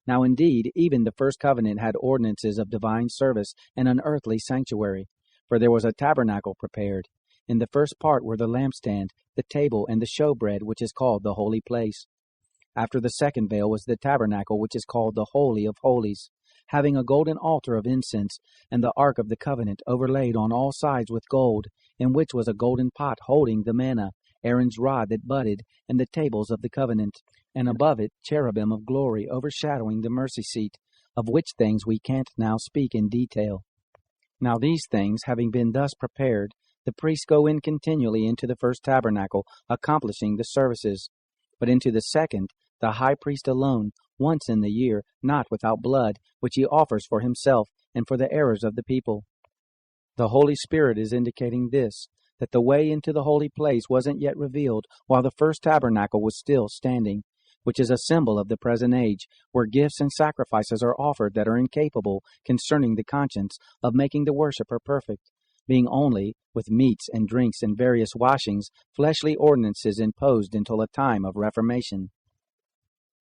Now indeed, even the first covenant had ordinances of divine service and an earthly sanctuary, for there was a tabernacle prepared. In the first part were the lampstand, the table, and the showbread, which is called the holy place. After the second veil was the tabernacle, which is called the Holy of Holies, having a golden altar of incense, and the ark of the covenant overlaid on all sides with gold, in which was a golden pot holding the manna, Aaron's rod that budded, and the tables of the covenant, and above it cherubim of glory overshadowing the mercy seat, of which things we can't now speak in detail. Now these things having been thus prepared, the priests go in continually into the first tabernacle, accomplishing the services. But into the second, the high priest alone, once in the year, not without blood, which he offers for himself and for the errors of the people. The Holy Spirit is indicating this, that the way into the holy place wasn't yet revealed while the first tabernacle was still standing, which is a symbol of the present age, where gifts and sacrifices are offered that are incapable, concerning the conscience, of making the worshipper perfect, being only, with meats and drinks and various washings, fleshly ordinances imposed until a time of reformation.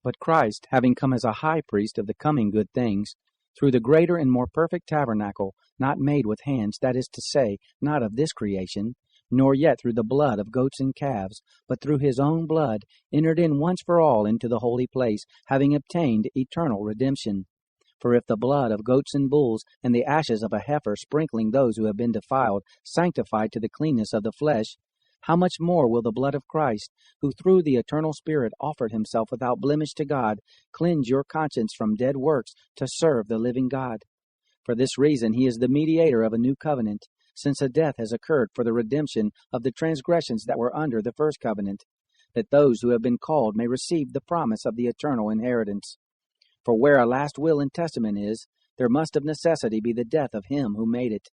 But Christ, having come as a high priest of the coming good things, through the greater and more perfect tabernacle, not made with hands, that is to say, not of this creation, nor yet through the blood of goats and calves, but through his own blood, entered in once for all into the holy place, having obtained eternal redemption. For if the blood of goats and bulls, and the ashes of a heifer sprinkling those who have been defiled, sanctified to the cleanness of the flesh, how much more will the blood of Christ, who through the eternal Spirit offered himself without blemish to God, cleanse your conscience from dead works to serve the living God? For this reason he is the mediator of a new covenant, since a death has occurred for the redemption of the transgressions that were under the first covenant, that those who have been called may receive the promise of the eternal inheritance. For where a last will and testament is, there must of necessity be the death of him who made it.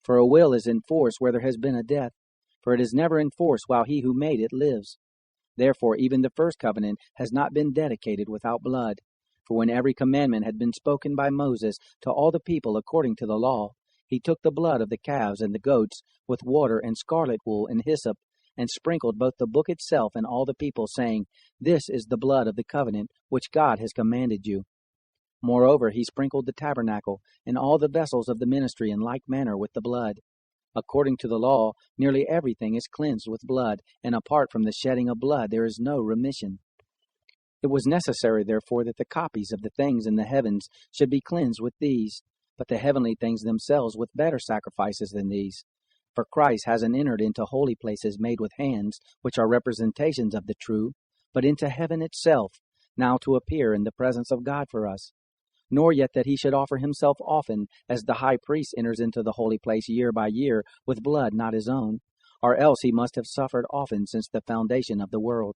For a will is in force where there has been a death, for it is never in force while he who made it lives. Therefore even the first covenant has not been dedicated without blood. For when every commandment had been spoken by Moses to all the people according to the law, he took the blood of the calves and the goats, with water and scarlet wool and hyssop, and sprinkled both the book itself and all the people, saying, This is the blood of the covenant which God has commanded you. Moreover, he sprinkled the tabernacle and all the vessels of the ministry in like manner with the blood. According to the law, nearly everything is cleansed with blood, and apart from the shedding of blood there is no remission. It was necessary, therefore, that the copies of the things in the heavens should be cleansed with these, but the heavenly things themselves with better sacrifices than these. For Christ hasn't entered into holy places made with hands, which are representations of the true, but into heaven itself, now to appear in the presence of God for us. Nor yet that he should offer himself often, as the high priest enters into the holy place year by year, with blood not his own, or else he must have suffered often since the foundation of the world.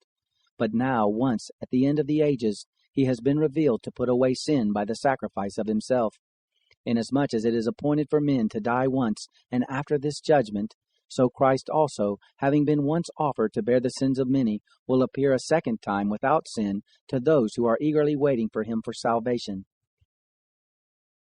But now, once, at the end of the ages, he has been revealed to put away sin by the sacrifice of himself. Inasmuch as it is appointed for men to die once, and after this judgment, so Christ also, having been once offered to bear the sins of many, will appear a second time without sin to those who are eagerly waiting for him for salvation.